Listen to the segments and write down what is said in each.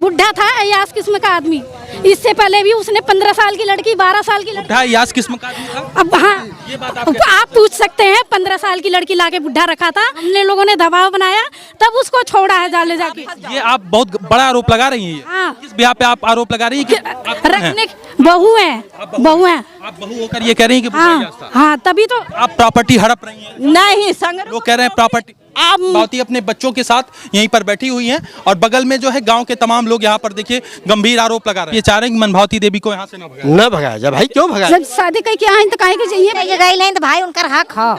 बुढ़ा था अयास किस्म का आदमी। इससे पहले भी उसने 15 साल की लड़की, 12 साल की लड़की। बुढ़ा अयास किस्म का आदमी था? अब हाँ, ये बात आप पूछ सकते हैं। 15 साल की लड़की लाके बुढ़ा रखा था, हमने लोगों ने दबाव बनाया, तब उसको छोड़ा है जाले जाके। ये आप बहुत बड़ा आरोप लगा रही हैं। हाँ। किस बिहार पे आप आरोप लगा रही हैं कि रखने बहू है, बहू है। आप बहू होकर ये कह रही हैं कि बुढ़ा अयास था? हाँ, तभी तो। आप प्रॉपर्टी हड़प रही हैं। नहीं संग लोग कह रहे हैं प्रॉपर्टी। आप बावती अपने बच्चों के साथ यहीं पर बैठी हुई हैं और बगल में जो है गांव के तमाम लोग यहाँ पर देखिए गंभीर आरोप लगा रहे हैं। ये चाह रहे हैं कि मनभावती देवी को यहाँ से न भगाया जाए। भाई क्यों भगाया? जब शादी करके आए तो काहे के चाहिए? गए तो भाई उनका हक हो।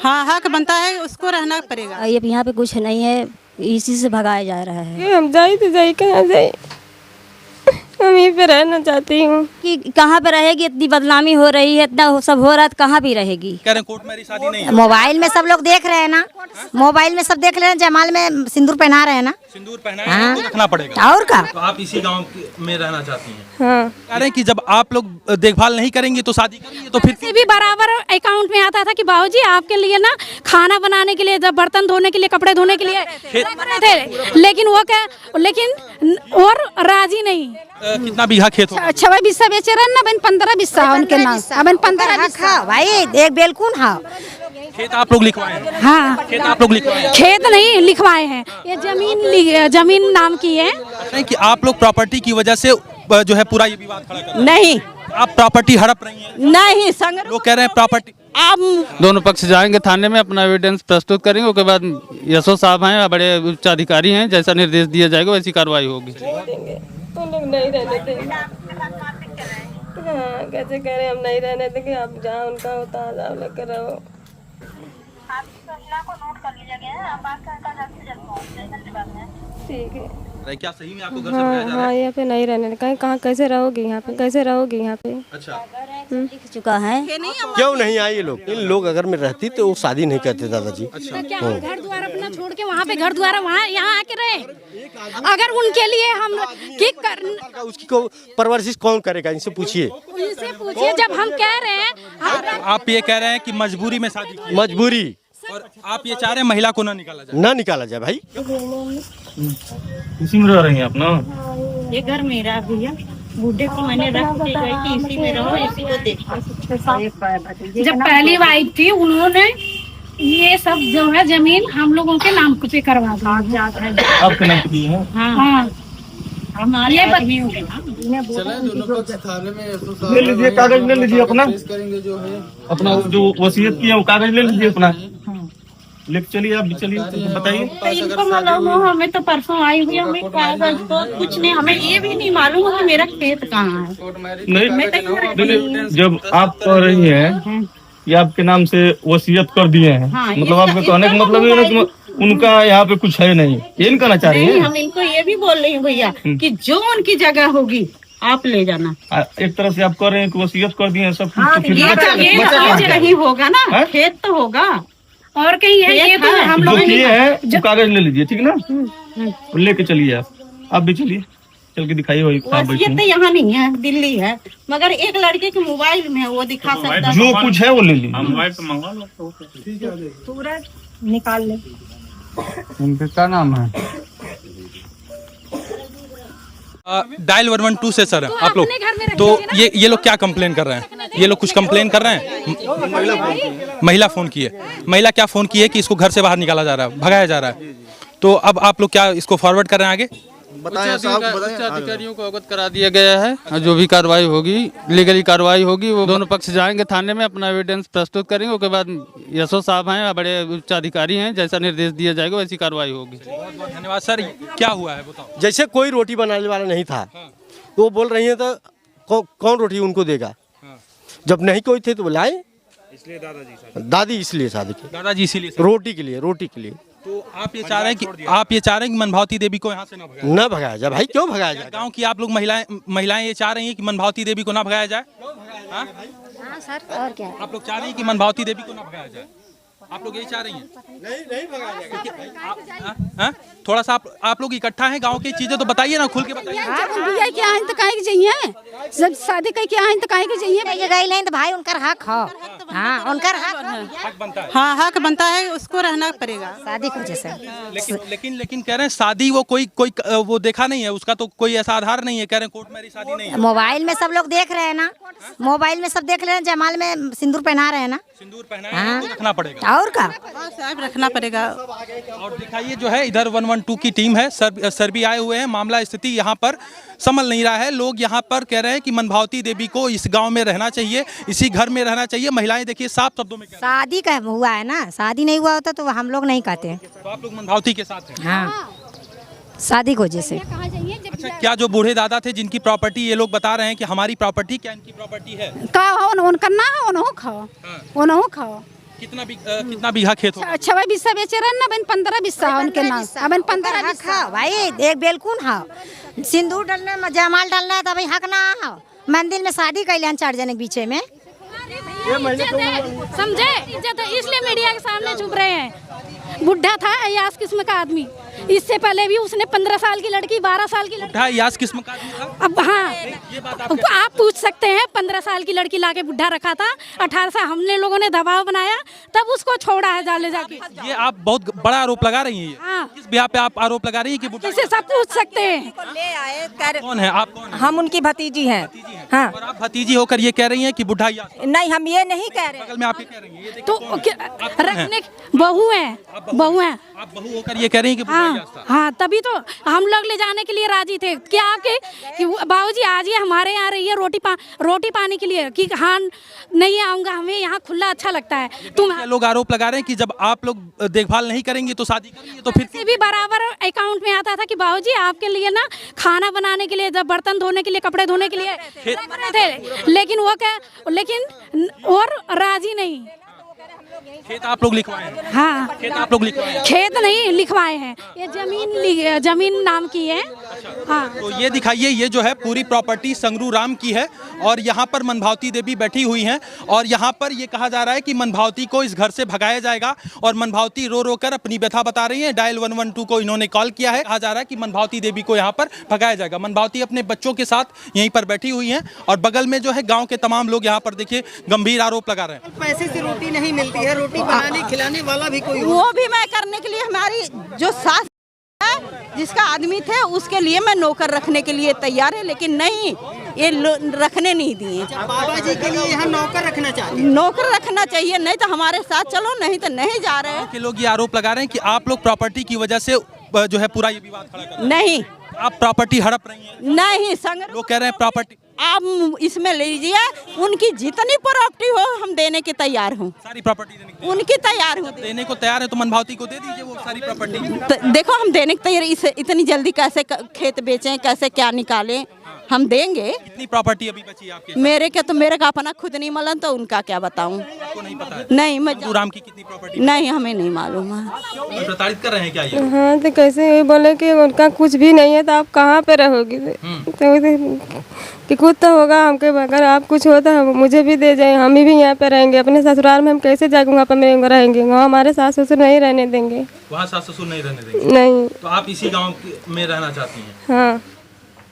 हाँ, हक बनता है, उसको रहना पड़ेगा। ये यहाँ पे कुछ नहीं है, इसी से भगाया जा रहा है। हम जाए तो जाए कहाँ जाए, हम यहीं पे रहना चाहती हूँ। कि कहाँ पे रहेगी? इतनी बदनामी हो रही है, इतना सब हो रहा है, कहाँ भी रहेगी? कह रहे हैं कोर्ट मैरिज शादी नहीं है। मोबाइल में सब लोग देख रहे हैं ना, मोबाइल में सब देख रहे हैं, जयमाल में सिंदूर पहना रहे हैं ना। सिंदूर पहनाया तो रखना पड़ेगा और का। तो आप इसी गांव में रहना चाहती हैं? हाँ। कह रहे हैं कि जब आप लोग देखभाल नहीं करेंगे तो शादी करेंगे तो फिर से भी बराबर अकाउंट में आता था कि बाबूजी आपके लिए ना खाना बनाने के लिए, जब बर्तन धोने के लिए, कपड़े धोने के लिए थे, लेकिन वो क्या, लेकिन और राजी नहीं। कितना बीघा खेत होगा? 6 बिस्सा बेचे रहे ना, 15 बिस्सा उनके नाम, अब 15 बिस्सा भाई एक बेलकुन। हाँ, खेत आप लोग लिखवाए हैं? हाँ, खेत आप लोग लिखवाए हैं? खेत नहीं लिखवाए हैं, ये जमीन नाम की है। नहीं कि आप लोग प्रॉपर्टी की वजह से जो है पूरा ये विवाद खड़ा कर रहे हैं। नहीं आप प्रॉपर्टी हड़प रही हैं। नहीं संग लोग कह रहे हैं प्रॉपर्टी। आप दोनों पक्ष जाएंगे थाने में, अपना एविडेंस प्रस्तुत करेंगे। उसके बाद यशो साहब हैं, बड़े उच्च अधिकारी हैं, जैसा निर्देश दिया जाएगा वैसी कार्रवाई होगी। तो लोग नहीं रहने देंगे। हाँ, कैसे कह रहे हैं, हम नहीं रहने देंगे। आप जहाँ उनका होता है लेकर रहो। ठीक है। क्या सही में आपको घर से भगाया जा रहा है? हाँ, यहाँ पे नहीं रहने, कहीं कहाँ कैसे रहोगी यहाँ पे, कैसे रहोगी यहाँ पे? अच्छा, लिख चुका है। क्यों नहीं आए ये लोग? इन लोग अगर मैं रहती तो वो शादी नहीं करते दादाजी। अच्छा। क्या हम घर द्वार अपना छोड़ के वहाँ पे घर द्वार वहाँ यहाँ आके रहे? अगर उनके लिए हम उसकी को परवरिश कौन करेगा? इनसे पूछिए। उनसे पूछिए। जब हम कह रहे हैं, आप ये कह रहे हैं कि मजबूरी में शादी की, मजबूरी, और आप ये चाह रहे हैं महिला को ना निकाला जाए? ना निकाला जाए भाई। इसी में रह रही हैं आप ना? ये घर मेरा भैया, बूढ़े को मैंने रख के गई कि इसी में रहो, इसी को देखो। जब पहली वाइफ थी उन्होंने ये सब जो है जमीन हम लोगों के नाम पे करवा दी। आपके नाम की है? हाँ, हमारे ये आदमियों के नाम। ले लीजिए कागज, ले लीजिए अपना, अपना जो वसीयत किया वो कागज ले लीजिए अपना, लेके चलिए। आप भी चलिए, बताइए। इनको मालूम हो, हमें तो परसों आई हुई, हमें कागज तो कुछ नहीं, हमें ये भी नहीं मालूम है कि मेरा खेत कहाँ है। नहीं, जब आप कह रही हैं कि आपके नाम से वसीयत कर दिए हैं, हाँ, मतलब आपके कहने का मतलब ये है कि उनका यहाँ पे कुछ है नहीं, ये नहीं कहना चाह रही नहीं, हैं? हम इनको ये भी बोल रही हूँ भैया कि जो उनकी जगह होगी आप ले जाना। एक तरह से आप कह रहे हैं कि वसीयत कर दिए हैं सब कुछ, हाँ, तो फिर ये कहीं होगा ना, हाँ? खेत तो होगा और कहीं है ये तो हम जो लोग किए हैं वो कागज ले लीजिए, ठीक ना? लेके चलिए, आप भी चलिए, चल के दिखाइए। वही वसीयत तो यहाँ नहीं है, दिल्ली है, मगर एक लड़के के मोबाइल में है, वो दिखा सकता है। जो कुछ है वो ले लीजिए। मोबाइल पे मंगवा लो, पूरा निकाल ले। उनका क्या नाम है? डायल 112 से सर आप लोग तो ये लोग क्या कंप्लेन कर रहे हैं? ये लोग कुछ कंप्लेन कर रहे हैं? महिला फोन की है। महिला क्या फोन की है कि इसको घर से बाहर निकाला जा रहा है, भगाया जा रहा है। तो अब आप लोग क्या इसको फॉरवर्ड कर रहे हैं आगे? उच्च अधिकारियों को अवगत करा दिया गया है। जो भी कार्रवाई होगी, लीगली कार्रवाई होगी, वो दोनों पक्ष जाएंगे थाने में, अपना एविडेंस प्रस्तुत करेंगे। उसके बाद यशो साहब हैं, बड़े उच्च अधिकारी हैं, जैसा निर्देश दिया जाएगा वैसी कार्रवाई होगी। धन्यवाद सर। क्या हुआ है बताओ? जैसे कोई रोटी बनाने वाला नहीं था, वो बोल रही है तो कौन रोटी उनको देगा? जब नहीं कोई थे तो बुलाए, इसलिए दादी इसलिए शादी की, दादाजी इसीलिए रोटी के लिए। तो आप ये चाह रहे हैं कि मनभावती देवी को यहाँ से ना भगाया जाए। भाई क्यों भगाया जाए? गांव की आप लोग महिलाएं ये चाह रही हैं कि मनभावती देवी को ना भगाया जाए? हाँ सर, और क्या? आप लोग चाह रही हैं कि मनभावती देवी को ना भगाया जाए? आप लोग यही चाह रही हैं? नहीं भगाया जाए। थोड़ा सा आप लोग इकट्ठा हैं, गांव की चीजें तो बताइए ना, खुल के बताइए। क्या है तो काहे के चाहिए? जब शादी करके आए तो काहे के चाहिए? गए तो भाई उनका हक हो। हाँ उनका हक हक बनता है। हाँ हक बनता है, उसको रहना पड़ेगा शादी की वजह से। लेकिन कह रहे हैं शादी वो कोई वो देखा नहीं है, उसका तो कोई ऐसा आधार नहीं है, कह रहे हैं कोर्ट मैरिज शादी नहीं है। मोबाइल में सब लोग देख रहे हैं ना, मोबाइल में सब देख रहे हैं, जयमाल में सिंदूर पहना रहे हैं ना। सिंदूर पहनाया है, तो रखना पड़ेगा। और का हाँ साहब रखना पड़ेगा। और दिखाइए जो है इधर 112 की टीम है, सर भी आए हुए हैं। मामला स्थिति यहाँ पर संभल नहीं रहा है। लोग यहाँ पर कह रहे हैं कि मनभावती देवी को इस गांव में रहना चाहिए, इसी घर में रहना चाहिए। महिलाएं देखिए साफ शब्दों में कह रही हैं। शादी का हुआ है ना, शादी नहीं हुआ होता तो हम लोग नहीं कहते। तो आप लोग मनभावती के साथ हैं। हाँ शादी की वजह से। अच्छा, क्या जो बूढ़े दादा थे जिनकी प्रॉपर्टी ये लोग बता रहे हैं कि हमारी प्रॉपर्टी, क्या इनकी प्रॉपर्टी है? का उनका ना उन्हों खाओ, उन्हों खाओ। कितना बीघा खेत हो? 6 बिस्सा बेचे रहे ना, बन 15 बिस्सा उनके नाम, अब 15 बिस्सा भाई एक बेलकुन हाँ, सिंदूर डालना है, जयमाल डालना है, तो भाई हक ना हाँ। मंदिर में शादी कैलियन 4 जने के बीचे में समझे, इज्जत है, इसलिए मीडिया के सामने चुप रहे हैं। बुढ़ा था अयास किस्म का आदमी, इससे पहले भी उसने 15 साल की लड़की, 12 साल की लड़की, बुढ़ा यास किस्म का आदमी था? अब हाँ आप पूछ सकते हैं। 15 साल की लड़की लाके बुढ़ा रखा था, 18 साल हमने लोगों ने दबाव बनाया, तब उसको छोड़ा है जाले जाके। ये आप बहुत बड़ा आरोप लगा रही हैं। हाँ। किस बिहार पे आप आरोप लगा रही हैं कि बुढ़ा? इसे सब पूछ सकते हैं। ले आए कौन है आप? कौन है? हम उनकी भतीजी हैं। हाँ और आप भतीजी होकर ये कह रही हैं कि बुढ़ा यास? नहीं हम ये नहीं कह रहे। बगल में आप ये कह रही हैं, ये देखिए तो कौन है? रखने बहू है, बहू है। आप बहू होकर ये कह रही हैं कि बुढ़ा हाँ यास था? हाँ, तभी तो हम लोग ले जाने के लिए राजी थे। क्या कि बाबूजी आज ये हमारे यहाँ रही है रोटी पानी के लिए, कि हाँ नहीं आऊँगा, हमें यहाँ खुला अच्छा लगता है। तुम लोग आरोप लगा रहे हैं कि जब आप लोग देखभाल नहीं करेंगे तो शादी करेंगे, तो फिर से भी बराबर अकाउंट में आता था कि बाबूजी आपके लिए ना खाना बनाने के लिए, जब बर्तन धोने के लिए, कपड़े धोने के लिए रख रहे थे, लेकिन वो क्या, लेकिन और राजी नहीं। खेत आप लोग लिखवाए हैं? हाँ खेत आप लोग लिखवाए हैं? खेत नहीं लिखवाए हैं, ये जमीन नाम की है। हाँ तो ये दिखाइए, ये जो है पूरी प्रॉपर्टी संगरू राम की है और यहाँ पर मनभावती देवी बैठी हुई हैं और यहाँ पर ये कहा जा रहा है कि मनभावती को इस घर से भगाया जाएगा और मनभावती रो रो कर अपनी व्यथा बता रही है। डायल 112 को इन्होंने कॉल किया है। कहा जा रहा है कि मनभावती देवी को यहाँ पर भगाया जाएगा। मनभावती अपने बच्चों के साथ यहीं पर बैठी हुई हैं और बगल में जो है गाँव के तमाम लोग यहाँ पर देखिए गंभीर आरोप लगा रहे हैं। पैसे से रोटी नहीं मिलती है, रोटी बनाने खिलाने वाला भी कोई वो भी मैं करने के लिए, हमारी जो सास है जिसका आदमी थे उसके लिए मैं नौकर रखने के लिए तैयार है, लेकिन नहीं ये रखने नहीं दिए। बाबा जी के लिए यहाँ नौकर रखना चाहिए। नौकर रखना चाहिए, नहीं तो हमारे साथ चलो, नहीं तो नहीं जा रहे हैं। के लोग ये आरोप लगा रहे हैं कि आप लोग प्रॉपर्टी की वजह से जो है पूरा ये विवाद खड़ा कर रहे हैं। नहीं आप प्रॉपर्टी हड़प रही हैं। नहीं संग लोग कह रहे हैं प्रॉपर्टी आप इसमें लीजिए, उनकी जितनी प्रॉपर्टी हो हम देने के तैयार हूँ, सारी प्रॉपर्टी देने के उनकी तैयार हूँ। देने को तैयार है तो मनभावती को दे दीजिए वो सारी प्रॉपर्टी। तो देखो हम देने के तैयार, इसे इतनी जल्दी कैसे खेत बेचें, कैसे क्या निकालें, हम देंगे। कितनी प्रॉपर्टी अभी बची है आपके? मेरे का अपना खुद नहीं मालूम, तो उनका क्या बताऊं। आपको नहीं पता है? नहीं मैं राम की कितनी प्रॉपर्टी? नहीं हमें नहीं मालूम है। प्रताड़ित कर रहे हैं क्या ये? हाँ तो कैसे ये बोले कि उनका कुछ भी नहीं है तो आप कहाँ पे रहोगी? तो कि कुछ तो होगा हमके, अगर आप कुछ हो तो मुझे भी दे जाए, हम भी यहाँ पे रहेंगे। अपने ससुराल में हम कैसे जाएंगे? वहाँ पर रहेंगे, वहाँ हमारे सास ससुर नहीं रहने देंगे। वहाँ सास ससुर नहीं रहने देंगे? नहीं। तो आप इसी गाँव में रहना चाहती हैं? हाँ।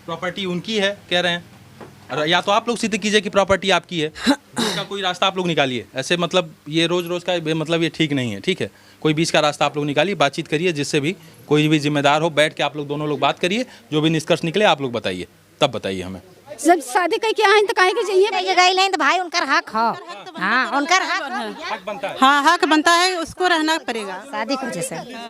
प्रॉपर्टी उनकी है कह रहे हैं, या तो आप लोग सिद्ध कीजिए कि प्रॉपर्टी आपकी है, इसका कोई रास्ता आप लोग निकालिए। ऐसे मतलब ये रोज रोज का मतलब ये ठीक नहीं है। ठीक है, कोई बीच का रास्ता आप लोग निकालिए, बातचीत करिए, जिससे भी कोई भी जिम्मेदार हो, बैठ के आप लोग दोनों लोग बात करिए, जो भी निष्कर्ष निकले आप लोग बताइए, तब बताइए हमें। जब शादी करके आए तो काहे के चाहिए गई नहीं तो भाई उनका हक हो। हाँ उनका हक हक बनता है। हाँ हक बनता है, उसको रहना पड़ेगा शादी की वजह से।